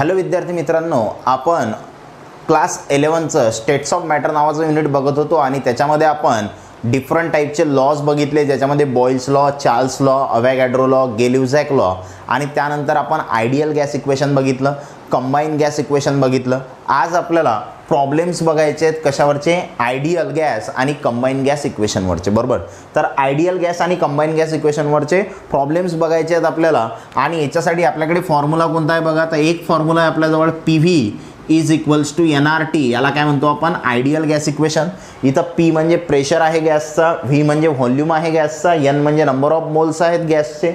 Hello विद्यार्थी मित्रांनो, आपण क्लास 11चं स्टेट्स ऑफ मॅटर नावाचं युनिट बघत होतो आणि त्याच्यामध्ये आपण डिफरंट टाईपचे लॉज बघितले, ज्याच्यामध्ये Boyle's law, Charles law, Avogadro law, Gay Lussac law आणि त्यानंतर आपण आयडियल गॅस इक्वेशन बघितलं, कंबाईन गॅस इक्वेशन बघितलं. आज आपल्याला प्रॉब्लेम्स बघायचे आहेत कशावरचे, आयडियल गॅस आणि कंबाईन गॅस इक्वेशनवरचे. बरोबर, तर आयडियल गॅस आणि कंबाईन गॅस इक्वेशनवरचे प्रॉब्लेम्स बघायचे आहेत आपल्याला. आणि याच्यासाठी आपल्याकडे फॉर्म्युला कोणता आहे बघा. तर एक फॉर्म्युला आहे आपल्याजवळ, PV is equals to NRT. याला काय म्हणतो आपण, आयडियल गॅस इक्वेशन. इथं P म्हणजे प्रेशर आहे गॅसचा, V म्हणजे व्हॉल्यूम आहे गॅसचा, N म्हणजे नंबर ऑफ मोल्स आहेत गॅसचे,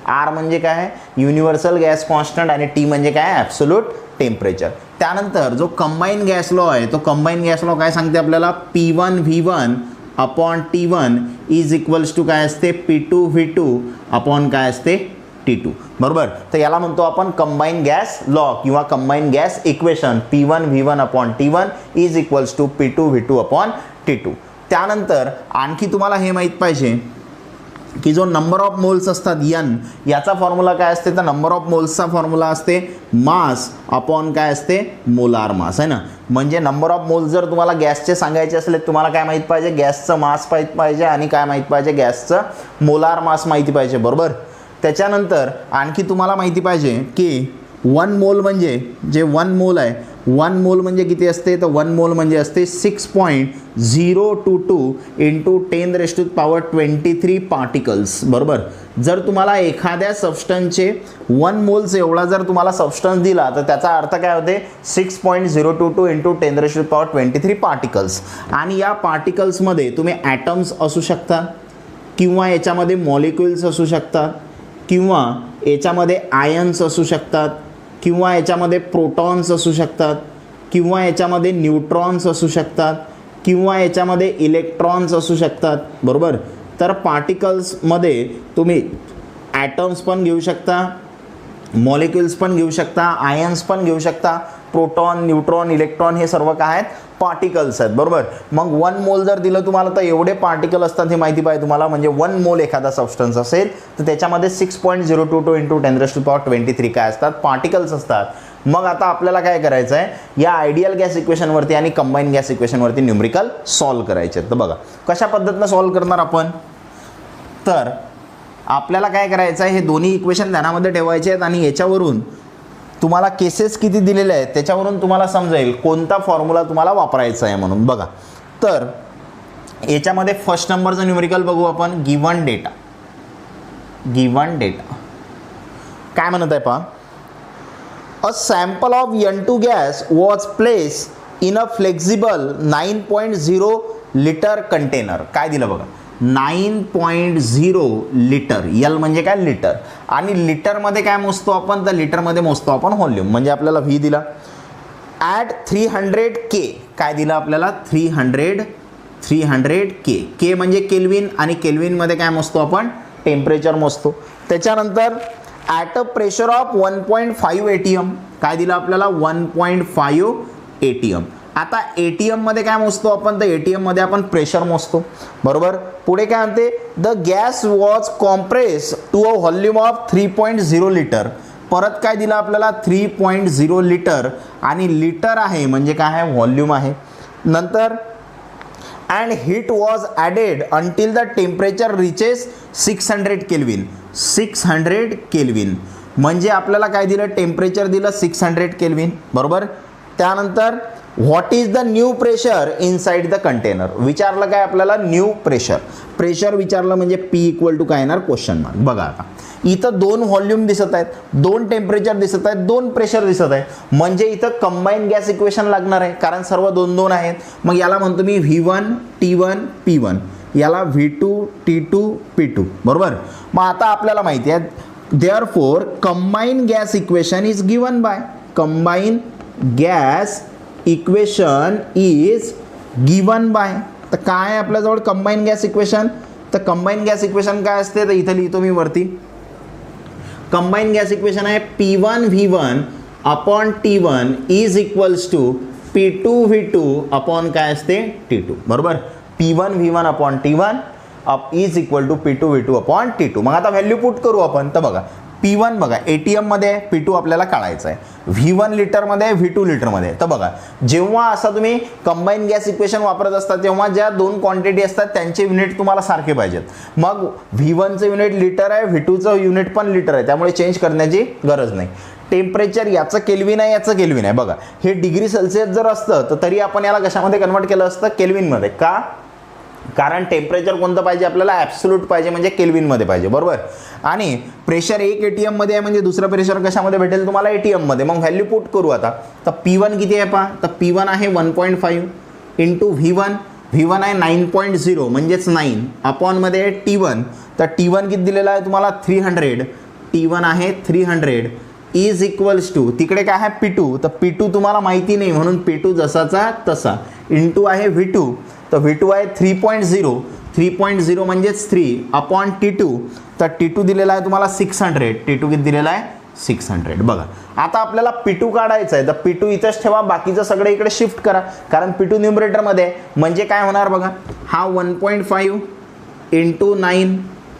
R म्हणजे काय आहे, युनिव्हर्सल गॅस कॉन्स्टंट आणि T म्हणजे काय, ॲब्सोल्यूट टेम्परेचर. त्यानंतर जो कंबाईन गॅस लॉ आहे, तो कंबाईन गॅस लॉ काय सांगते आपल्याला, P1V1 upon T1 is equals to काय असते, P2V2 अपॉन काय असते, T2. बरोबर, तर याला म्हणतो आपण कंबाईन गॅस लॉ किंवा combine gas equation. P1V1 upon T1 is equals to P2V2 upon T2. त्यानंतर आणखी तुम्हाला हे माहीत पाहिजे की जो नंबर ऑफ मोल्स असतात N, याचा फॉर्म्युला काय असते, तर नंबर ऑफ मोल्सचा फॉर्म्युला असते मास अपॉन काय असते, मोलार मास आहे ना. म्हणजे नंबर ऑफ मोल्स जर तुम्हाला गॅसचे सांगायचे असले, तुम्हाला काय माहीत पाहिजे, गॅसचं मास माहीत पाहिजे आणि काय माहीत पाहिजे, गॅसचं मोलार मास माहिती पाहिजे. बरोबर, त्याच्यानंतर आणखी तुम्हाला माहिती पाहिजे की 1 मोल म्हणजे जे 1 मोल आहे, 1 मोल म्हणजे किती असते, तर 1 मोल म्हणजे असते 6.022 इंटू 10⁻23 पार्टिकल्स. बरोबर, जर तुम्हाला एखाद्या सबस्टन्सचे 1 मोल्स एवढा जर तुम्हाला सबस्टन्स दिला, तर त्याचा अर्थ काय होते, 6.022 इंटू 10⁻23 पार्टिकल्स. आणि या पार्टिकल्समध्ये तुम्ही ॲटम्स असू शकता किंवा याच्यामध्ये मॉलिक्युल्स असू शकतात किंवा याच्यामध्ये आयन्स असू शकतात किंवा याच्यामध्ये प्रोटॉन्स असू शकतात किंवा याच्यामध्ये न्यूट्रॉन्स असू शकतात किंवा याच्यामध्ये इलेक्ट्रॉन्स असू शकतात. बरोबर, तर पार्टिकल्समध्ये तुम्ही ॲटम्स पण घेऊ शकता, मॉलिक्युल्स पण घेऊ शकता, आयन्स पण घेऊ शकता, प्रोटॉन, न्यूट्रॉन, इलेक्ट्रॉन हे सर्व काय आहेत, पार्टिकल्स आहेत. बरोबर, मग 1 मोल जर दिलं तुम्हाला, तर एवढे पार्टिकल असतात हे माहिती पाहिजे तुम्हाला. म्हणजे 1 मोल एखादा सबस्टन्स असेल तर त्याच्यामध्ये 6.022 इंटू 10⁻23 काय असतात, पार्टिकल्स असतात. मग आता आपल्याला काय करायचं आहे, या आयडियल गॅस इक्वेशनवरती आणि कंबाईन गॅस इक्वेशनवरती न्यूमरिकल सॉल्व करायचे आहेत. तर बघा कशा पद्धतीनं सॉल्व करणार आपण. तर आपल्याला काय करायचं आहे, हे दोन्ही इक्वेशन ध्यानामध्ये ठेवायचे आहेत आणि याच्यावरून तुम्हाला केसेस किती दिलेले आहेत त्याच्यावरून तुम्हाला समजेल कोणता फॉर्म्युला तुम्हाला वापरायचा आहे म्हणून. बघा, तर याच्यामध्ये फर्स्ट नंबरचं न्यूमरिकल बघू आपण. गिवन डेटा काय म्हणत आहे पहा, a sample of N2 gas was place in a flexible 9.0 litre container. काय दिलं बघा, 9.0 लिटर. L म्हणजे काय, लिटर. आणि लिटरमध्ये काय मोजतो आपण, तर लिटरमध्ये मोजतो आपण व्हॉल्यूम. म्हणजे आपल्याला V दिला ॲट 300 K. काय दिलं आपल्याला, 300 K. K म्हणजे केल्विन आणि केल्विनमध्ये काय मोजतो आपण, टेम्परेचर मोजतो. त्याच्यानंतर at a pressure of 1.5 ATM. काय दिलं आपल्याला, 1.5 ATM. आता ATM मध्ये काय मोजतो आपण, तर ATM मध्ये आपण प्रेशर मोजतो. बरोबर, पुढे काय म्हणते, the gas was compress to a volume of 3.0 litre. परत काय दिलं आपल्याला, 3.0 लिटर आणि लिटर आहे म्हणजे काय आहे, व्हॉल्यूम आहे. नंतर and heat was added until the temperature reaches 600 kelvin. 600 kelvin म्हणजे आपल्याला काय दिलं, टेम्परेचर दिलं 600 केल्विन. बरोबर, त्यानंतर what is the new pressure inside the container. विचारलं काय आपल्याला, न्यू प्रेशर विचारलं म्हणजे P इक्वल टू काय येणार, क्वेश्चन मार्क. बघा आता इथं 2 व्हॉल्यूम दिसत आहेत, 2 टेम्परेचर दिसत आहेत, 2 प्रेशर दिसत आहे, म्हणजे इथं कंबाईन गॅस इक्वेशन लागणार आहे कारण सर्व 2-2 आहेत. मग याला म्हणतो मी V1 T1 P1, याला V2 T2 P2. बरोबर, मग आता आपल्याला माहिती आहे, therefore combine gas equation is given bye, combine gas equation is given bye. तर काय आहे आपल्याजवळ कंबाईन गॅस इक्वेशन, तर कंबाईन गॅस इक्वेशन काय असते, तर इथं लिहितो मी वरती. कंबाईन गॅस इक्वेशन आहे P1V1 upon T1 is equals to P2V2 upon काय असते, T2. बरोबर, P1V1 upon T1 is equal to P2V2 upon T2. मग आता व्हॅल्यू पुट करू आपण. तर बघा, P1 बघा ATM मध्ये आहे, P2 आपल्याला काढायचं आहे. V1 लिटरमध्ये आहे, V2 लिटरमध्ये आहे. तर बघा जेव्हा असं तुम्ही कंबाईन गॅस इक्वेशन वापरत असता तेव्हा ज्या दोन क्वांटिटी असतात त्यांचे युनिट तुम्हाला सारखे पाहिजेत. मग V1चं युनिट लिटर आहे, V2चं युनिट पण लिटर आहे, त्यामुळे चेंज करण्याची गरज नाही. टेम्परेचर याचं केल्विन आहे, याचं केल्विन आहे. बघा हे डिग्री सेल्सिअस जर असतं तर तरी आपण याला कशामध्ये कन्वर्ट केलं असतं, केल्विनमध्ये. का? कारण टेम्परेचर कोणतं पाहिजे आपल्याला, ॲब्सोल्यूट पाहिजे, म्हणजे केल्विनमध्ये पाहिजे, बरोबर. आणि प्रेशर एक ATM मध्ये आहे म्हणजे दुसरं प्रेशर कशामध्ये भेटेल तुम्हाला, ATM मध्ये. मग व्हॅल्यू पुट करू आता. तर P1 किती आहे पहा, तर P1 आहे 1.5 इंटू V1 आहे 9.0 म्हणजेच 9 अपॉनमध्ये आहे T1. तर T1 किती दिलेला आहे तुम्हाला, 300. T1 आहे 300 इज इक्वल्स टू, तिकडे काय आहे P2, तर P2 तुम्हाला माहिती नाही म्हणून P2 जसाचा तसा, इंटू आहे V2, तर V2 आहे 3.0 म्हणजेच 3 अपॉन T2. तर T2 दिलेला आहे तुम्हाला 600. T2 किती दिलेला आहे, 600. बघा आता आपल्याला P2 काढायचं आहे, तर P2 इथंच ठेवा, बाकीचं सगळं इकडे शिफ्ट करा, कारण P2 न्यूमरेटरमध्ये आहे. म्हणजे काय होणार बघा, हा 1.5 इंटू 9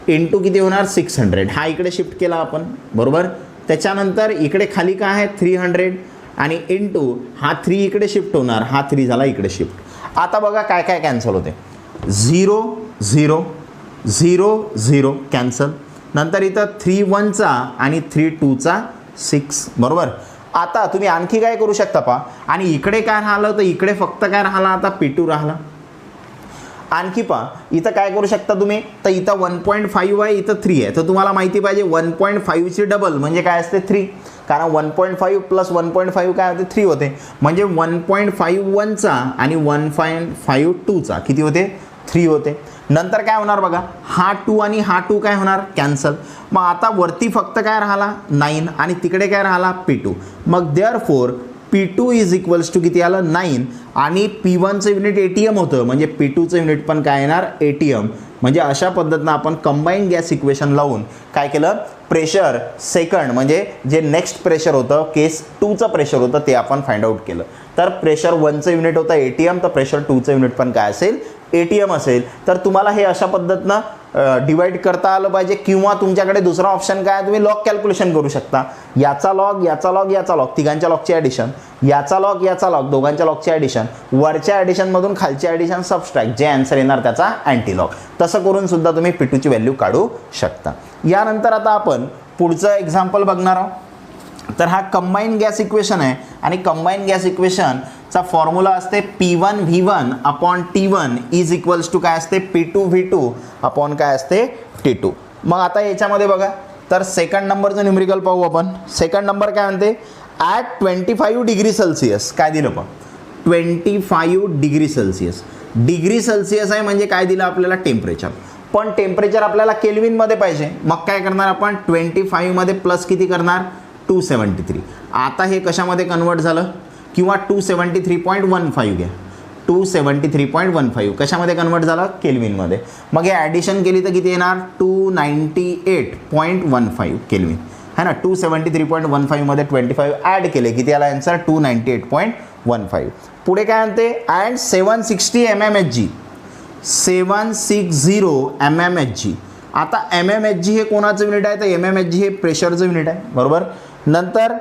इंटू किती होणार, 600. हा इकडे शिफ्ट केला आपण, बरोबर. त्याच्यानंतर इकडे खाली काय आहे 300 आणि इंटू हा 3 इकडे शिफ्ट होणार, हा 3 झाला इकडे शिफ्ट. आता बघा काय काय कॅन्सल होते, 0 0 0 0 कॅन्सल. नंतर इथं 3 1चा आणि 3 2चा 6, बरोबर. आता तुम्ही आणखी काय करू शकता पहा, आणि इकडे काय राहिलं, तर इकडे फक्त काय राहिला आता P2 राहिला. आणखी पहा इथं काय करू शकता तुम्ही, तर इथं 1.5 आहे, इथं 3 आहे, तर तुम्हाला माहिती पाहिजे 1.5ची डबल म्हणजे काय असते 3, कारण 1.5 प्लस 1.5 काय होते 3 होते, म्हणजे 1.5 1चा आणि 1.5 2चा किती होते, 3 होते. नंतर काय होणार बघा, हा 2 आणि हा 2 काय होणार, कॅन्सल. मग आता वरती फक्त काय राहिला 9 आणि तिकडे काय राहिला P2. मग therefore P2 is equals to किती आलं 9 आणि P1चं युनिट ATM होतं, म्हणजे P2चं युनिट पण काय येणार ATM. म्हणजे अशा पद्धतीनं आपण कंबाईन गॅस इक्वेशन लावून काय केलं, प्रेशर सेकंड म्हणजे जे नेक्स्ट प्रेशर होतं केस 2चं प्रेशर होतं ते आपण फाइंड आउट केलं. तर प्रेशर 1चं युनिट होतं ATM, तर प्रेशर 2चं युनिट पण काय असेल ATM असेल. तर तुम्हाला हे अशा पद्धतीनं डिवाइड करता आलं पाहिजे, किंवा तुमच्याकडे दुसरा ऑप्शन काय, तुम्ही लॉग कॅल्क्युलेशन करू शकता. याचा लॉग, याचा लॉग, याचा लॉग, तिघांच्या लॉगची ॲडिशन, याचा लॉग, याचा लॉग, दोघांच्या लॉगची ॲडिशन, वरच्या ॲडिशनमधून खालची ॲडिशन सबस्ट्रॅक्ट, जे आन्सर येणार त्याचा अँटी लॉग. तसं करून सुद्धा तुम्ही P2ची व्हॅल्यू काढू शकता. यानंतर आता आपण पुढचं एक्झाम्पल बघणार आहोत. तर हा कंबाईन गॅस इक्वेशन आहे आणि कंबाईन गॅस इक्वेशनचा फॉर्म्युला असते P1 V1 upon T1 is equals to काय असते P2 V2 अपॉन काय असते T2. मग आता याच्यामध्ये बघा, तर सेकंड नंबरचं न्यूमरिकल पाहू आपण. सेकंड नंबर काय म्हणते, ॲट 25 डिग्री सेल्सिअस, काय दिलं पण 25 डिग्री सेल्सिअस. डिग्री सेल्सिअस आहे म्हणजे काय दिलं आपल्याला, टेम्परेचर. पण टेम्परेचर आपल्याला केल्विनमध्ये पाहिजे. मग काय करणार आपण, 25 मध्ये प्लस किती करणार 273. आता हे कशामध्ये कन्वर्ट झालं, किंवा 273.15 घ्या, 273.15 कशामध्ये कन्वर्ट झालं, केल्विनमध्ये. मग हे ॲडिशन केली तर किती येणार 298.15 केल्विन, है ना. 273.15 मध्ये 25 ॲड केले, किती आला आन्सर 298.15. पुढे काय म्हणते, अँड 760 mmHg, 760 mmHg. आता mmHg हे कोणाचं युनिट आहे, तर mmHg हे प्रेशरचं युनिट आहे, बरोबर. नंतर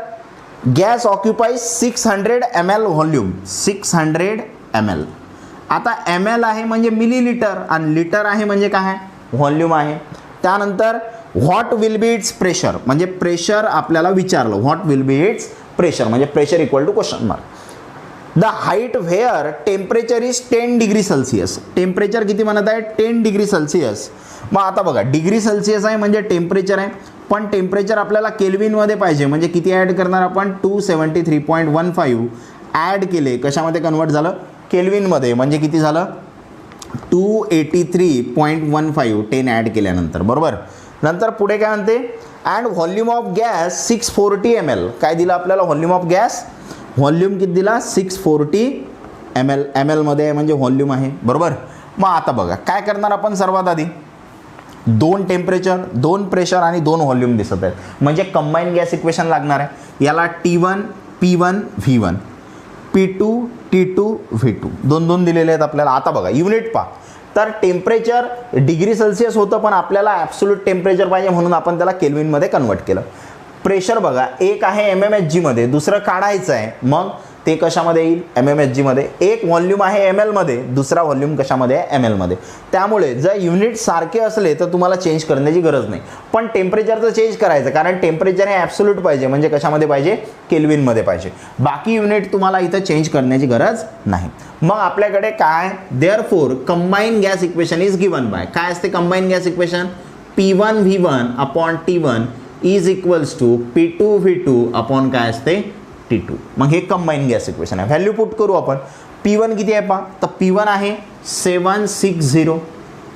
gas occupies 600 ml volume, 600 ml. आता ml आहे म्हणजे मिलीलिटर आणि लिटर आहे म्हणजे काय आहे, व्हॉल्यूम आहे. त्यानंतर what will be its pressure, म्हणजे प्रेशर आपल्याला विचारलं, what will be its pressure म्हणजे pressure equal to question mark. The height where temperature is 10 degree Celsius, temperature किती म्हणत आहे 10 डिग्री सेल्सिअस. मग आता बघा डिग्री सेल्सिअस आहे म्हणजे टेम्परेचर आहे, पण टेम्परेचर आपल्याला केल्विनमध्ये पाहिजे, म्हणजे किती ॲड करणार आपण 273.15 ॲड केले, कशामध्ये कन्वर्ट झालं केल्विनमध्ये, म्हणजे किती झालं 283.15 10 ॲड केल्यानंतर, बरोबर. नंतर पुढे काय म्हणते, and volume of gas 640 ml, काय दिलं आपल्याला व्हॉल्यूम ऑफ गॅस, व्हॉल्यूम किती दिला 640 ml, ml मध्ये आहे म्हणजे व्हॉल्यूम आहे, बरोबर. मग आता बघा काय करणार आपण, सर्वात आधी 2 टेम्परेचर 2 प्रेशर आणि 2 व्हॉल्यूम दिसत आहेत, म्हणजे कंबाईन गॅस इक्वेशन लागणार आहे. याला T1 P1 V1, P2 T2 V2, 2 2 दिलेले आहेत आपल्याला. आता बघा युनिट पहा, तर टेम्परेचर डिग्री सेल्सिअस होतं, पण आपल्याला ॲब्सोल्यूट टेम्परेचर पाहिजे म्हणून आपण त्याला केल्विनमध्ये कन्वर्ट केलं. प्रेशर बघा, एक आहे MMHG मध्ये, दुसरं काढायचं आहे, मग ते कशामध्ये येईल MMHG मध्ये. एक व्हॉल्यूम आहे ML मध्ये, दुसरा व्हॉल्यूम कशामध्ये आहे ML मध्ये. त्यामुळे जर युनिट सारखे असले तर तुम्हाला चेंज करण्याची गरज नाही, पण टेम्परेचरचं चेंज करायचं, कारण टेम्परेचर हे ॲब्सोल्यूट पाहिजे, म्हणजे कशामध्ये पाहिजे केल्विनमध्ये पाहिजे. बाकी युनिट तुम्हाला इथं चेंज करण्याची गरज नाही. मग आपल्याकडे काय, therefore combine gas equation is given by, काय असते combine gas equation, P1V1 upon T1 is equals to P2V2 upon काय असते T2. मग हे कंबाईन गॅस इक्वेशन आहे. व्हॅल्यू पुट करू आपण. P1 किती आहे पहा, तर P1 आहे 760.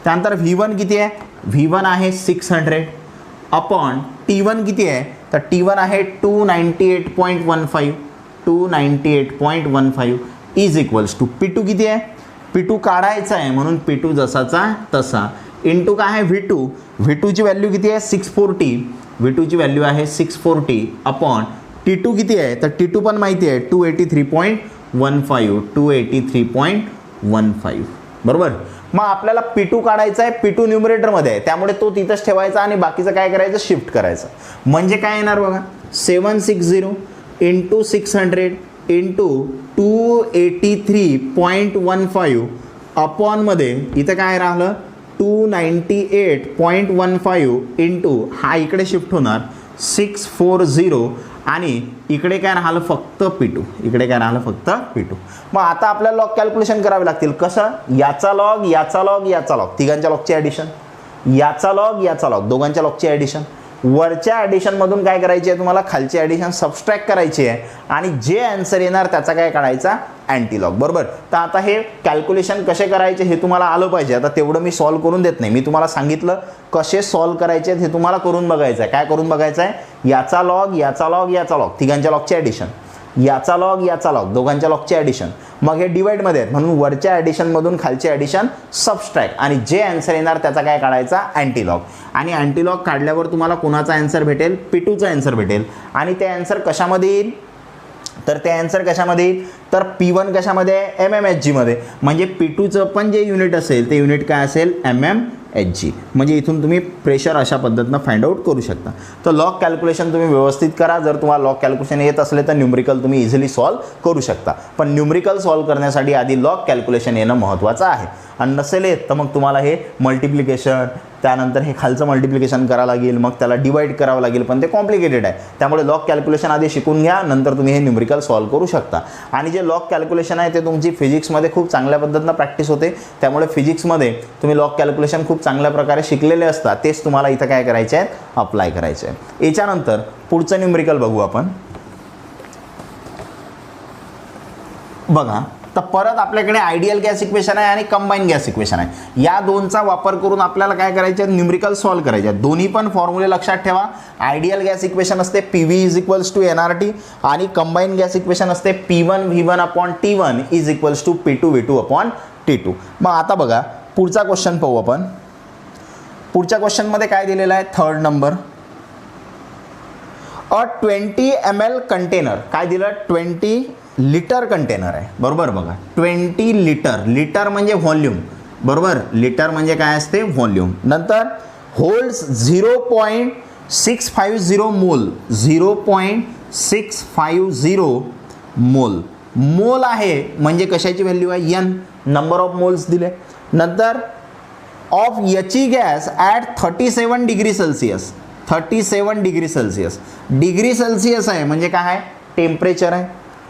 त्यानंतर V1 किती आहे, V1 आहे 600 अपॉन T1 किती आहे, तर T1 आहे 298.15 298.15 इज इक्वल्स टू P2 किती आहे, P2 काढायचा आहे म्हणून P2 जसाचा तसा इंटू काय आहे V2. V2ची व्हॅल्यू किती आहे 640, V2ची व्हॅल्यू आहे 640 अपॉन T2 किती आहे, तर T2 पण माहिती आहे 283.15 283.15 बरोबर. मग आपल्याला P2 काढायचा आहे, P2 न्यूमरेटरमध्ये आहे, त्यामुळे तो तिथंच ठेवायचा आणि बाकीचं काय करायचं शिफ्ट करायचं. म्हणजे काय येणार बघा, 760 इंटू 600 इंटू 283.15 अपॉनमध्ये इथं काय राहिलं 298.15 इंटू हा इकडे शिफ्ट होणार 640 आणि इकडे काय राहिलं फक्त P2, इकडे काय राहिलं फक्त P2. मग आता आपल्याला लॉग कॅल्क्युलेशन करावे लागतील. कसं, याचा लॉग याचा लॉग याचा लॉग, तिघांच्या लॉगची ॲडिशन, याचा लॉग याचा लॉग, दोघांच्या लॉगची ॲडिशन. वरच्या ॲडिशनमधून काय करायची आहे तुम्हाला, खालची ॲडिशन सबस्ट्रॅक्ट करायची आहे आणि जे आन्सर येणार त्याचा काय काढायचा अँटीलॉग बरोबर. तर आता हे कॅल्क्युलेशन कसे करायचे हे तुम्हाला आलं पाहिजे. आता तेवढं मी सॉल्व करून देत नाही, मी तुम्हाला सांगितलं कसे सॉल्व करायचे हे तुम्हाला करून बघायचं आहे. काय करून बघायचं आहे, याचा लॉग याचा लॉग याचा लॉग, तिघांच्या लॉगची ॲडिशन, याचा लॉग याचा लॉग, दोघांच्या लॉगची ॲडिशन. मग हे डिवाइडमध्ये आहेत म्हणून वरच्या ॲडिशनमधून खालची ॲडिशन सबस्ट्रॅक्ट आणि जे आन्सर येणार त्याचा काय काढायचा अँटीलॉग. आणि अँटीलॉग काढल्यावर तुम्हाला कोणाचा आन्सर भेटेल, P2चा आन्सर भेटेल. आणि ते आन्सर कशामध्ये येईल, तर ते आन्सर कशामध्ये येईल, तर P1 कशामध्ये आहे MMHG मध्ये, म्हणजे P2चं पण जे युनिट असेल ते युनिट काय असेल MMHG. म्हणजे इथून तुम्ही प्रेशर अशा पद्धतीनं फाइंड आउट करू शकता. तर लॉग कॅल्क्युलेशन तुम्ही व्यवस्थित करा. जर तुम्हाला लॉग कॅल्क्युलेशन येत असले तर न्यूमरिकल तुम्ही इझिली सॉल्व करू शकता, पण न्यूमरिकल सॉल्व करण्यासाठी आधी लॉग कॅल्क्युलेशन येणं महत्त्वाचं आहे. आणि नसेल येत तर मग तुम्हाला हे मल्टिप्लिकेशन, त्यानंतर हे खालचं मल्टिप्लिकेशन करावं लागेल, मग त्याला डिवाइड करावं लागेल, पण ते कॉम्प्लिकेटेड आहे. त्यामुळे लॉग कॅल्क्युलेशन आधी शिकून घ्या, नंतर तुम्ही हे न्यूमरिकल सॉल्व करू शकता. आणि जे लॉग कॅल्क्युलेशन आहे ते तुमची फिजिक्समध्ये खूप चांगल्या पद्धतीनं प्रॅक्टिस होते, त्यामुळे फिजिक्समध्ये तुम्ही लॉग कॅल्क्युलेशन खूप चांगल्या प्रकारे शिकलेले असतात, तेच तुम्हाला इथं काय करायचे आहे अप्लाय करायचे आहे. याच्यानंतर पुढचं न्यूमरिकल बघू आपण. बघा, तर परत आपल्याकडे आयडियल गॅस इक्वेशन आहे आणि कंबाईन गॅस इक्वेशन आहे. या दोनचा वापर करून आपल्याला काय करायचे आहे, न्यूमरिकल सॉल्व करायचे आहेत. दोन्ही पण फॉर्म्युले लक्षात ठेवा. आयडियल गॅस इक्वेशन असते PV is equals to NRT आणि कंबाईन गॅस इक्वेशन असते P1V1 upon T1 is equals to P2V2 upon T2. मग आता बघा पुढचा क्वेश्चन पाहू आपण. पुढच्या क्वेश्चनमध्ये काय दिलेलं आहे, 3rd नंबर, अ 20 ml कंटेनर, काय दिलं 20 लिटर कंटेनर आहे बरोबर. बघा 20 लिटर, लिटर म्हणजे व्हॉल्यूम बरोबर, लिटर म्हणजे काय असते व्हॉल्यूम. नंतर होल्ड्स 0.650 मोल, 0.650 मोल, मोल आहे म्हणजे कशाची व्हॅल्यू आहे N, नंबर ऑफ मोल्स दिले. नंतर ऑफ याची gas at 37 degree Celsius, 37 degree Celsius, degree Celsius आहे म्हणजे काय आहे टेम्परेचर आहे.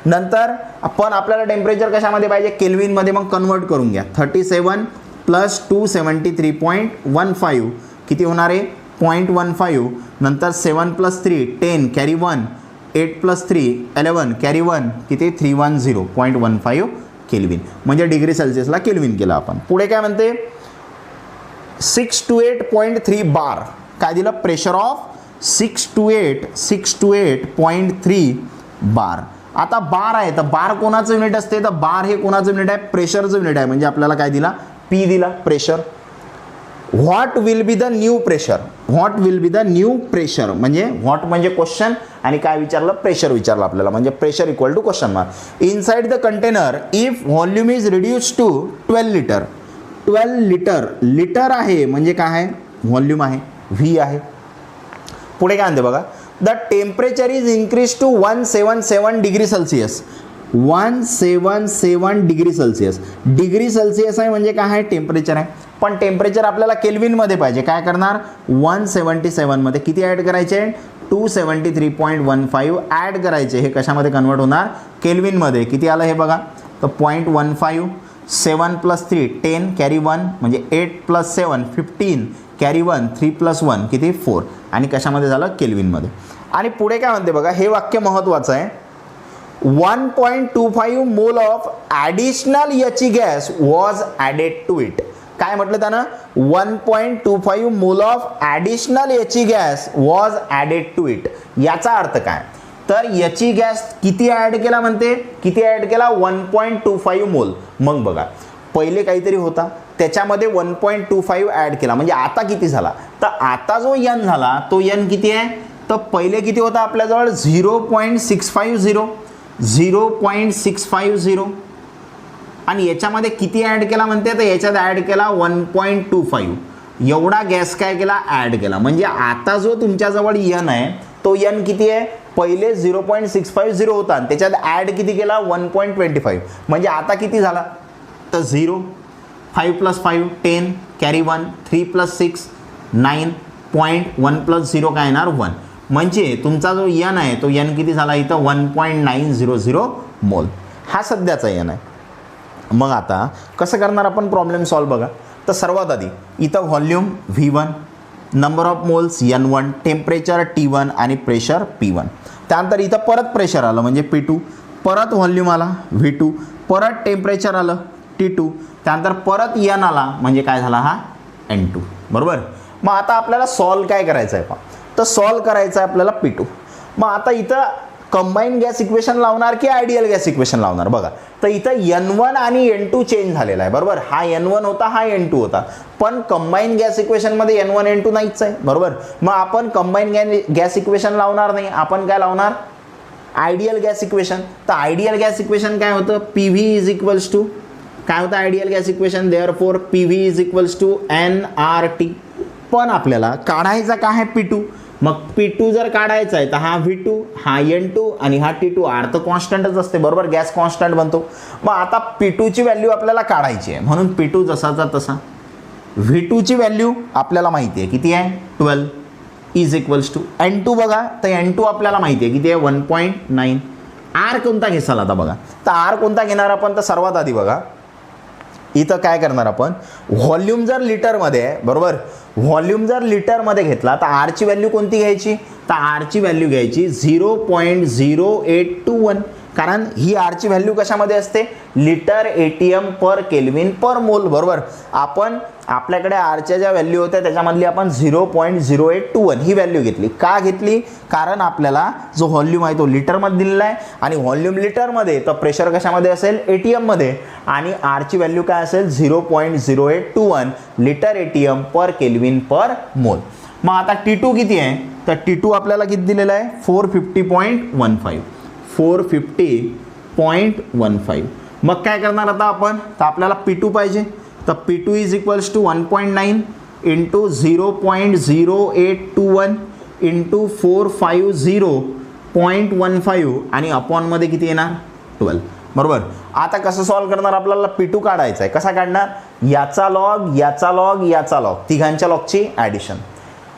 नंतर आपण आपल्याला टेम्परेचर कशामध्ये पाहिजे केल्विनमध्ये, मग कन्वर्ट करून घ्या. 37 प्लस 273.15 किती होणार आहे 0.15. नंतर 7 प्लस 3 10 कॅरी 1, 8 प्लस 3 11 कॅरी 1 किती 310 0.15 केल्विन, म्हणजे डिग्री सेल्सिअसला केल्विन केलं आपण. पुढे काय म्हणते 628.3 बार, काय दिलं प्रेशर ऑफ 628.3 बार. आता बार आहे तर बार कोणाचं युनिट असते, तर बार हे कोणाचं युनिट आहे प्रेशरचं युनिट आहे, म्हणजे आपल्याला काय दिला P दिला pressure. What will be the new pressure, what will be the new pressure, म्हणजे व्हॉट म्हणजे क्वेश्चन आणि काय विचारलं प्रेशर विचारलं आपल्याला, म्हणजे pressure equal to question mark. Inside the container if volume is reduce to 12 litre, 12 litre, litre आहे म्हणजे काय आहे, व्हॉल्यूम आहे, व्ही आहे. पुढे काय म्हणते बघा, the temperature is increase to 177 degree Celsius. 177 degree Celsius, degree Celsius आहे म्हणजे काय आहे, टेम्परेचर आहे. पण टेम्परेचर आपल्याला केल्विनमध्ये पाहिजे. काय करणार, 177 मध्ये किती ॲड करायचे, 273.15 ॲड करायचे. हे कशामध्ये कन्वर्ट होणार, केल्विनमध्ये. किती आलं हे बघा, तर 0.15, 7 + 3 10 कॅरी 1 म्हणजे 8 + 7 15 कॅरी 1 3 + 1 किती 4 आणि कशामध्ये झालं, केल्विनमध्ये. आणि पुढे काय म्हणते बघा, हे वाक्य महत्त्वाचं आहे. 1.25 मोल ऑफ ॲडिशनल याची gas was added to it. काय म्हटलं त्यानं, 1.25 मोल ऑफ ॲडिशनल याची gas was added to it. याचा अर्थ काय, तर याची गॅस किती ॲड केला म्हणते, किती ॲड केला, 1.25 मोल. मग बघा, पहिले काहीतरी होता त्याच्यामध्ये 1.25 ॲड केला म्हणजे आता किती झाला, तर आता जो यन झाला तो यन किती आहे, तर पहिले किती होता आपल्याजवळ 0.650, 0.650 आणि याच्यामध्ये किती ॲड केला म्हणते, तर याच्यात ॲड केला 1.25. एवढा गॅस काय केला, ॲड केला. म्हणजे आता जो तुमच्याजवळ यन आहे तो यन किती आहे, पहिले 0.650 होता आणि त्याच्यात ॲड किती केला, 1.25. म्हणजे आता किती झाला, तर 0, 5 + 5 10 कॅरी 1 3 + 6 9 1 + 0 काय येणार 1. म्हणजे तुमचा जो यन आहे तो यन किती झाला इथं 1.900 मोल. हा सध्याचा यन आहे. मग आता कसं करणार आपण प्रॉब्लेम सॉल्व बघा. तर सर्वात आधी इथं volume V1, number of moles N1, temperature T1 आणि प्रेशर P1. त्यानंतर इथं परत प्रेशर आलं म्हणजे P2, परत व्हॉल्यूम आला V2, परत टेम्परेचर आलं T2, त्यानंतर परत N आला म्हणजे काय झाला हा N2. बरोबर. मग आता आपल्याला सॉल्व काय करायचं आहे पहा, तर सॉल्व करायचं आहे आपल्याला P2. मग आता इथं कंबाईन गॅस इक्वेशन लावणार की आयडियल गॅस इक्वेशन लावणार बघा. तर इथं N1 आणि N2 चेंज झालेला आहे. बरोबर. हा N1 होता, हा N2 होता, पण कंबाईन गॅस इक्वेशनमध्ये N1 N2 नाहीच आहे. बरोबर. मग आपण कंबाईन गॅस इक्वेशन लावणार नाही, आपण काय लावणार, आयडियल गॅस इक्वेशन. तर आयडियल गॅस इक्वेशन काय होतं, PV इज इक्वल्स टू काय होतं ideal gas equation, therefore PV is equals to nRT. पण आपल्याला काढायचा काय आहे P2. मग P2 जर काढायचा आहे तर हा V2, हा N2 आणि हा T2. R तर कॉन्स्टंटच असते. बरोबर. गॅस कॉन्स्टंट बनतो. मग आता P2 ची व्हॅल्यू आपल्याला काढायची आहे म्हणून P2 जसाचा तसा. V2 ची व्हॅल्यू आपल्याला माहिती आहे किती आहे 12 इज इक्वल्स टू N2 बघा. तर N2 आपल्याला माहिती आहे किती आहे 1.9. R कोणता घेसाल आता बघा. तर R कोणता घेणार आपण, तर सर्वात आधी बघा इथं काय करणार आपण, व्हॉल्यूम जर लिटरमध्ये आहे. बरोबर. व्हॉल्यूम जर लिटरमध्ये घेतला तर R ची व्हॅल्यू कोणती घ्यायची, तर R ची व्हॅल्यू घ्यायची 0.0821. कारण ही R ची व्हॅल्यू कशामध्ये असते, लिटर ATM पर केल्विन पर मोल. बरोबर. आपण आपल्याकडे R च्या ज्या व्हॅल्यू होत्या त्याच्यामधली आपण 0.0821 ही व्हॅल्यू घेतली. का घेतली, कारण आपल्याला जो व्हॉल्यूम आहे तो लिटरमध्ये दिलेला आहे आणि व्हॉल्यूम लिटरमध्ये, तर प्रेशर कशामध्ये असेल ATM मध्ये, आणि R ची व्हॅल्यू काय असेल 0.0821 लिटर ATM पर केल्विन पर मोल. मग आता T2 किती आहे, तर T2 आपल्याला किती दिलेला आहे 450.15. 450.15. मग काय करणार आता आपण, तर आपल्याला P2 पाहिजे. तर P2 is equals to 1.9 into 0.0821 into 450.15 आणि अपॉनमध्ये किती येणार 12. बरोबर. आता कसं सॉल्व करणार, आपल्याला P2 काढायचा आहे. कसा काढणार, याचा लॉग, याचा लॉग, याचा लॉग, तिघांच्या लॉगची ॲडिशन.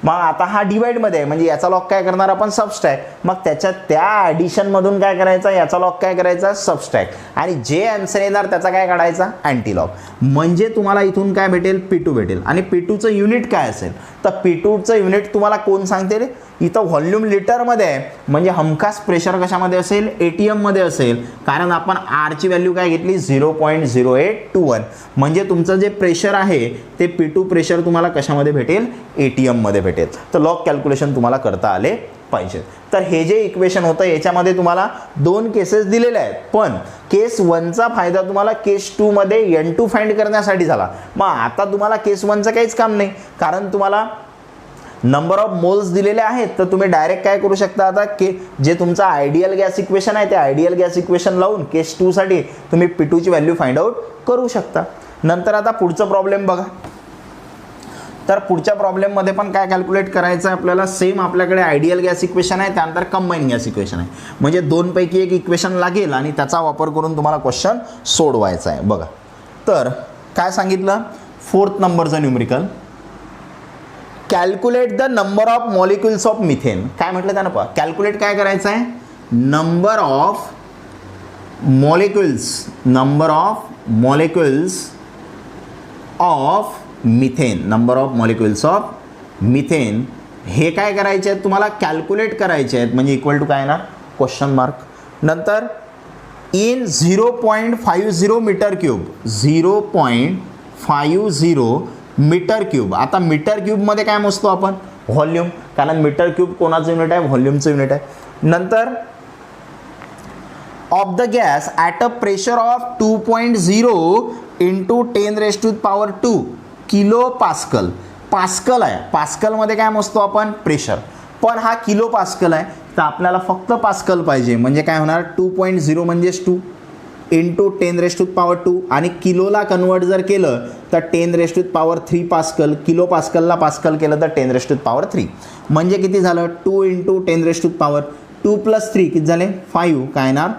मग आता हा डिवाइडमध्ये आहे म्हणजे याचा लॉग काय करणार आपण सबस्ट्रॅक्ट. मग त्याच्या त्या ॲडिशनमधून काय करायचा, याचा लॉग काय करायचा सबस्ट्रॅक्ट, आणि जे आन्सर येणार त्याचा काय काढायचा अँटी लॉग. म्हणजे तुम्हाला इथून काय भेटेल P2 भेटेल. आणि P2चं युनिट काय असेल, तर P2चं युनिट तुम्हाला कोण सांगते रे, इथं व्हॉल्यूम लिटरमध्ये आहे म्हणजे हमखास प्रेशर कशामध्ये असेल ATM मध्ये असेल. कारण आपण R ची व्हॅल्यू काय घेतली 0.0821. म्हणजे तुमचं जे प्रेशर आहे ते P2 प्रेशर तुम्हाला कशामध्ये भेटेल ATM मध्ये भेटेल. तर लॉग कॅल्क्युलेशन तुम्हाला करता आले पाहिजे. तर हे जे इक्वेशन होतं याच्यामध्ये तुम्हाला 2 केसेस दिलेले आहेत, पण केस 1चा फायदा तुम्हाला केस 2 मध्ये N2 फाइंड करण्यासाठी झाला. मग आता तुम्हाला केस 1चं काहीच काम नाही, कारण तुम्हाला नंबर ऑफ मोल्स दिलेले आहेत. तर तुम्ही डायरेक्ट काय करू शकता, आता के जे तुमचा आयडियल गॅस इक्वेशन आहे ते आयडियल गॅस इक्वेशन लावून केस 2 साठी तुम्ही P2 ची व्हॅल्यू फाइंड आउट करू शकता. नंतर आता पुढचं प्रॉब्लेम बघा. तर पुढच्या प्रॉब्लेममध्ये पण काय कॅल्क्युलेट करायचं आहे आपल्याला, सेम आपल्याकडे आयडियल गॅस इक्वेशन आहे, त्यानंतर कंबाईन गॅस इक्वेशन आहे. म्हणजे दोनपैकी एक इक्वेशन लागेल आणि त्याचा वापर करून तुम्हाला क्वेश्चन सोडवायचा आहे. बघा तर काय सांगितलं, 4th नंबरचं numerical, calculate the number of molecules of methane. काय म्हटलं त्यानं पहा, कॅल्क्युलेट काय करायचं आहे, number of molecules of methane, number of molecules of methane. हे काय करायचे आहेत तुम्हाला, कॅल्क्युलेट करायचे आहेत. म्हणजे इक्वल टू काय येणार, क्वेश्चन मार्क. नंतर in 0.50 metre cube, 0.50 metre cube. आता मीटर क्यूबमध्ये काय मोजतो आपण, व्हॉल्यूम, कारण मीटर क्यूब कोणाचं युनिट आहे, व्हॉल्यूमचं युनिट आहे. नंतर of the gas at a pressure of 2.0 into 10⁻², kilo pascal. Pascal आहे, पास्कलमध्ये काय मोजतो आपण, प्रेशर, पण हा किलो पास्कल आहे, तर आपल्याला फक्त पास्कल पाहिजे. म्हणजे काय होणार, 2.0 म्हणजेच 2 इंटू 10⁻², आणि किलोला कन्वर्ट जर केलं तर 10⁻³ पास्कल. किलो पास्कलला पास्कल केलं तर 10⁻³ म्हणजे किती झालं, 2 इंटू 10⁻², 2 + 3 किती झाले, 5, काय येणार,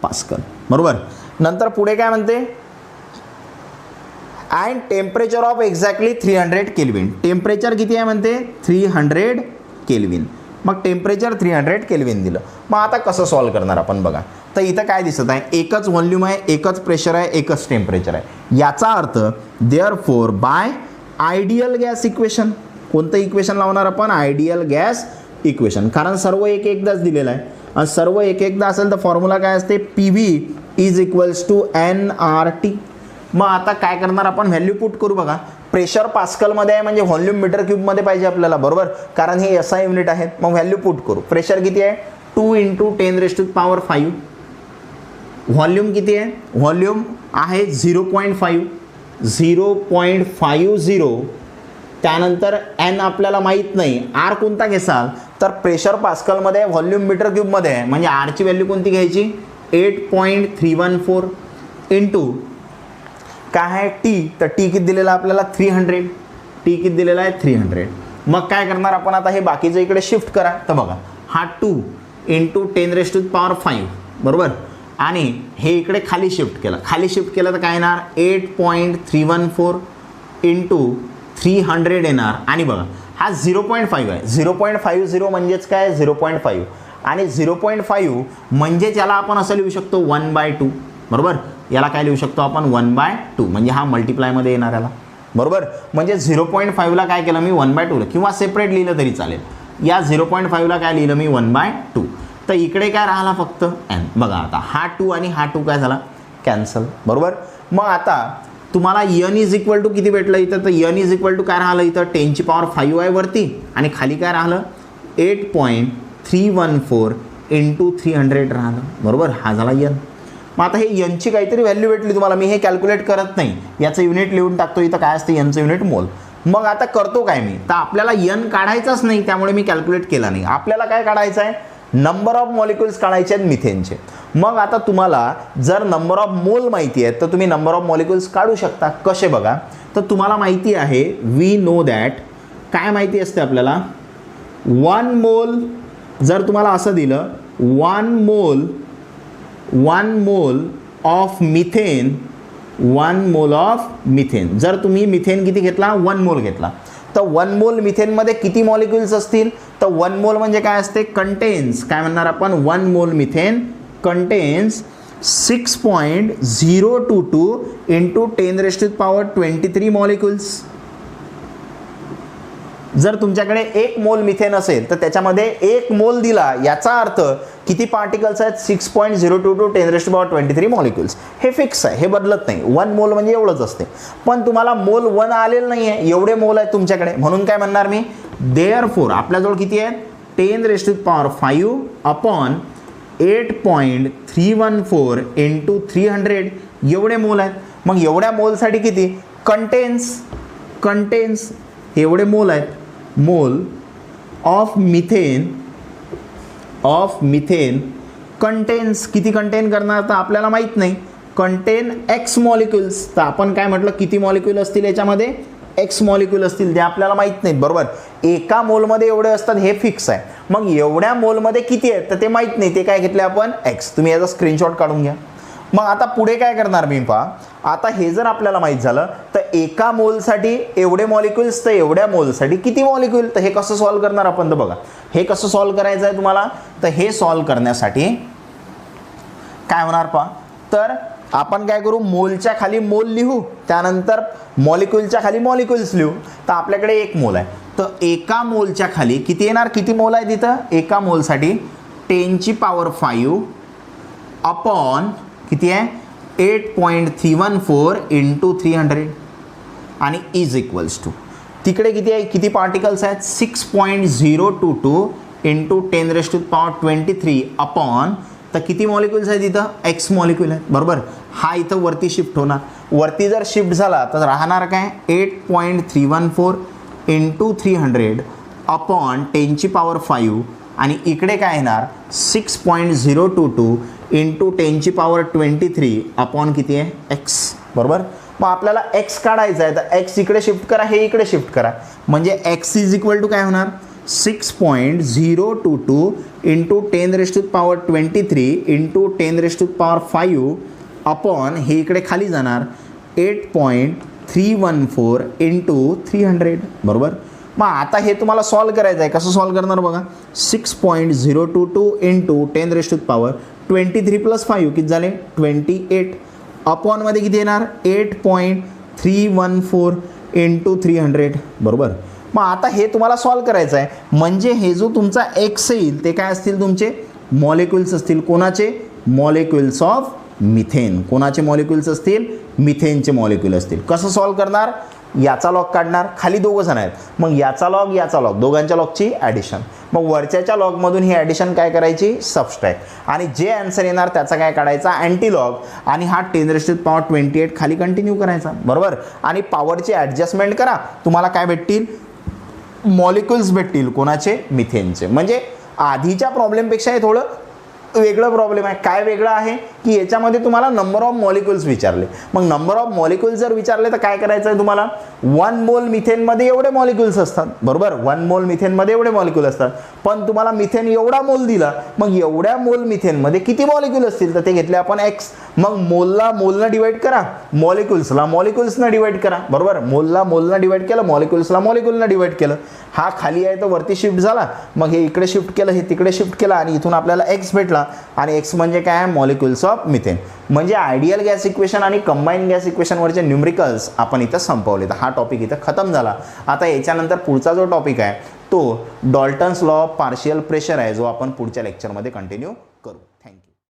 पास्कल. बरोबर. नंतर पुढे काय म्हणते, and temperature of exactly 300 kelvin. Temperature किती आहे म्हणते, 300 केल्विन. मग टेम्परेचर 300 केल्विन दिलं. मग आता कसं सॉल्व करणार आपण बघा. तर इथं काय दिसत आहे, एकच व्हॉल्यूम आहे, एकच प्रेशर आहे, एकच टेम्परेचर आहे. याचा अर्थ therefore by ideal gas equation, कोणतं इक्वेशन लावणार आपण, आयडियल गॅस इक्वेशन. कारण सर्व एक एकदाच दिलेलं आहे, आणि सर्व एक एकदा असेल तर फॉर्म्युला काय असते, PV = nRT. मग आता काय करणार आपण, व्हॅल्यू पुट करू. बघा प्रेशर पास्कलमध्ये आहे, म्हणजे व्हॉल्यूम मीटर क्यूबमध्ये पाहिजे आपल्याला, बरोबर, कारण हे SI युनिट आहेत. मग व्हॅल्यू पुट करू. प्रेशर किती आहे, 2 इंटू 10⁻⁵. व्हॉल्यूम किती आहे, व्हॉल्यूम आहे 0.50. त्यानंतर n आपल्याला माहीत नाही, R कोणता घ्याल तर प्रेशर पास्कलमध्ये, व्हॉल्यूम मीटर क्यूबमध्ये आहे, म्हणजे R ची व्हॅल्यू कोणती घ्यायची, 8.314 इंटू काय आहे, T. तर T किती दिलेला आपल्याला, 300. T किती दिलेला आहे, 300. मग काय करणार आपण आता, हे बाकीचं इकडे शिफ्ट करा. तर बघा हा 2 इंटू 10⁻⁵, बरोबर, आणि हे इकडे खाली शिफ्ट केलं. खाली शिफ्ट केलं तर काय येणार, 8.314 इंटू 300 येणार. आणि बघा हा 0.5 आहे, 0.50 म्हणजेच काय, 0.5, आणि 0.5 म्हणजे याला आपण असं लिहू शकतो 1/2, बरोबर. याला काय लिहू शकतो आपण, 1/2, म्हणजे हा मल्टिप्लायमध्ये येणार याला, बरोबर. म्हणजे 0.5ला काय केलं मी, 1/2, किंवा सेपरेट लिहिलं तरी चालेल. या 0.5ला काय लिहिलं मी, 1/2. तर इकडे काय राहिला फक्त n. बघा आता हा 2 आणि हा 2 काय झाला, कॅन्सल, बरोबर. मग आता तुम्हाला n = किती भेटलं इथं, तर n = काय राहिलं इथं, 10⁵ आहे वरती, आणि खाली काय राहिलं, 8.314 इंटू 300 राहिलं, बरोबर. हा झाला n. मग आता हे n ची काहीतरी व्हॅल्यू भेटली तुम्हाला. मी हे कॅल्क्युलेट करत नाही, याचं युनिट लिहून टाकतो. इथं काय असतं, n चं युनिट मोल. मग आता करतो काय मी, तर आपल्याला n काढायचाच नाही, त्यामुळे मी कॅल्क्युलेट केला नाही. आपल्याला काय काढायचं आहे, नंबर ऑफ मॉलिक्युल्स काढायचे आहेत मिथेनचे. मग आता तुम्हाला जर नंबर ऑफ मोल माहिती आहे तर तुम्ही नंबर ऑफ मॉलिक्युल्स काढू शकता. कसे बघा, तर तुम्हाला माहिती आहे, वी नो दॅट, काय माहिती असते आपल्याला, 1 मोल. जर तुम्हाला असं दिलं 1 mole of methane, 1 mole of methane, जर तुम्ही मिथेन किती घेतला, 1 मोल घेतला, तर 1 मोल मिथेनमध्ये किती मॉलिक्युल्स असतील, तर 1 मोल म्हणजे काय असते, कंटेन्स. काय म्हणणार आपण, 1 मोल मिथेन कंटेन्स 6.022 इंटू 10⁻23 मॉलिक्युल्स. जर तुमच्याकडे 1 मोल मिथेन असेल तर त्याच्यामध्ये 1 मोल दिला, याचा अर्थ किती पार्टिकल्स आहेत, 6.022 10⁻23 मॉलिक्युल्स. हे फिक्स आहे, हे बदलत नाही. 1 मोल म्हणजे एवढंच असते. पण तुम्हाला मोल 1 आलेलं नाही आहे, एवढे मोल आहेत तुमच्याकडे, म्हणून काय म्हणणार मी, देअरफॉर आपल्याजवळ किती आहे, 10⁻⁵ अपॉन 8.314 इंटू 300 एवढे मोल आहेत. मग एवढ्या मोलसाठी किती, कंटेन्स एवढे मोल आहेत. मोल ऑफ मिथेन कंटेन्स किती कंटेन करणार तर आपल्याला माहीत नाही. Content x molecules. तर आपण काय म्हटलं, किती मॉलिक्यूल असतील याच्यामध्ये, एक्स मॉलिक्यूल असतील, ते आपल्याला माहीत नाहीत बरोबर. एका मोलमध्ये एवढे असतात हे फिक्स आहे. मग एवढ्या मोलमध्ये किती आहेत तर ते माहीत नाही, ते काय घेतले आपण एक्स. तुम्ही याचा स्क्रीनशॉट काढून घ्या. मग आता पुढे काय करणार मी पहा, आता हे जर आपल्याला माहीत झालं तर एका मोलसाठी एवढे मॉलिक्युल्स, तर एवढ्या मोलसाठी किती मॉलिक्यूल, तर हे कसं सॉल्व्ह करणार आपण. तर बघा हे कसं सॉल्व्ह करायचं आहे तुम्हाला. तर हे सॉल्व्ह करण्यासाठी काय होणार पहा, तर आपण काय करू, मोलच्या खाली मोल लिहू, त्यानंतर मॉलिक्युलच्या खाली मॉलिक्युल्स लिहू. तर आपल्याकडे एक मोल आहे, तर एका मोलच्या खाली किती येणार, किती मोल आहे तिथं, एका मोलसाठी 10⁵ अपॉन किती आहे 8.314 × 300 आणि इज इक्वल्स टू तिकडे किती आहे, किती पार्टिकल्स आहेत 6.022 × 10⁻23 अपॉन, तर किती मॉलिक्युल्स आहेत इथं, एक्स मॉलिक्युल आहेत बरोबर. हा इथं वरती शिफ्ट होणार, वरती जर शिफ्ट झाला तर राहणार काय 8.314 × 300 अपॉन 10⁵ आणि इकडे काय येणार 6.022 × 10⁻23 अपॉन किती आहे एक्स बरोबर. मग आपल्याला एक्स काढायचा आहे, तर एक्स इकडे शिफ्ट करा, हे इकडे शिफ्ट करा, म्हणजे एक्स इज इक्वल टू काय होणार 6.022 × 10⁻23 × 10⁵ अपॉन हे इकडे खाली जाणार 8.314 × 300 बरोबर. मग आता हे तुम्हाला सॉल्व्ह करायचं आहे, कसं सॉल्व्ह करणार बघा, 6.022 × 10⁻23 + 5 किती झाले 28 अपॉनमध्ये किती येणार 8.314 × 300 बरोबर. मग आता हे तुम्हाला सॉल्व्ह करायचं आहे, म्हणजे हे जो तुमचा एक्स येईल ते काय असतील तुमचे मॉलिक्युल्स असतील, कोणाचे मॉलिक्युल्स ऑफ मिथेन. कोणाचे मॉलिक्युल्स असतील, मिथेनचे मॉलिक्युल असतील. कसं सॉल्व्ह करणार, याचा लॉग काढणार, खाली दोघं जण आहेत, मग याचा लॉग याचा लॉग, दोघांच्या लॉगची ॲडिशन, मग वरच्याच्या लॉगमधून ही ॲडिशन काय करायची सबस्ट्रॅक्ट, आणि जे आन्सर येणार त्याचा काय काढायचा अँटी लॉग, आणि हा 10⁻28 खाली कंटिन्यू करायचा बरोबर. आणि पॉवरची ॲडजस्टमेंट करा, तुम्हाला काय भेटतील मॉलिक्युल्स भेटतील, कोणाचे मिथेनचे. म्हणजे आधीच्या प्रॉब्लेमपेक्षा हे थोडं वेगळं प्रॉब्लेम आहे. काय वेगळं आहे की याच्यामध्ये तुम्हाला नंबर ऑफ मॉलिक्युल्स विचारले. मग नंबर ऑफ मॉलिक्युल्स जर विचारले तर काय करायचं आहे तुम्हाला, 1 मोल मिथेनमध्ये एवढे मॉलिक्युल्स असतात बरोबर, 1 मोल मिथेनमध्ये एवढे मॉलिक्युल असतात, पण तुम्हाला मिथेन एवढा मोल दिला, मग एवढ्या मोल मिथेनमध्ये किती मॉलिक्युल असतील, तर ते घेतले आपण एक्स. मग मोलला मोलनं डिवाइड करा, मॉलिक्युल्सला मॉलिक्युल्सनं डिवाइड करा बरोबर, मोलला मोलनं डिवाइड केलं, मॉलिक्युल्सला मॉलिक्युलनं डिवाइड केलं. हा खाली आहे तो वरती शिफ्ट झाला, मग हे इकडे शिफ्ट केलं, हे तिकडे शिफ्ट केलं, आणि इथून आपल्याला एक्स भेटला. आणि एक्स म्हणजे काय आहे मॉलिक्युल्स ऑफ मिथेन. म्हणजे आयडियल गॅस इक्वेशन आणि कंबाईन गॅस इक्वेशनवरचे न्यूमरिकल्स आपण इथं संपवले. तर हा टॉपिक इथं खतम झाला. आता याच्यानंतर पुढचा जो टॉपिक आहे तो Dalton's law of partial pressure आहे, जो आपण पुढच्या लेक्चरमध्ये कंटिन्यू करू.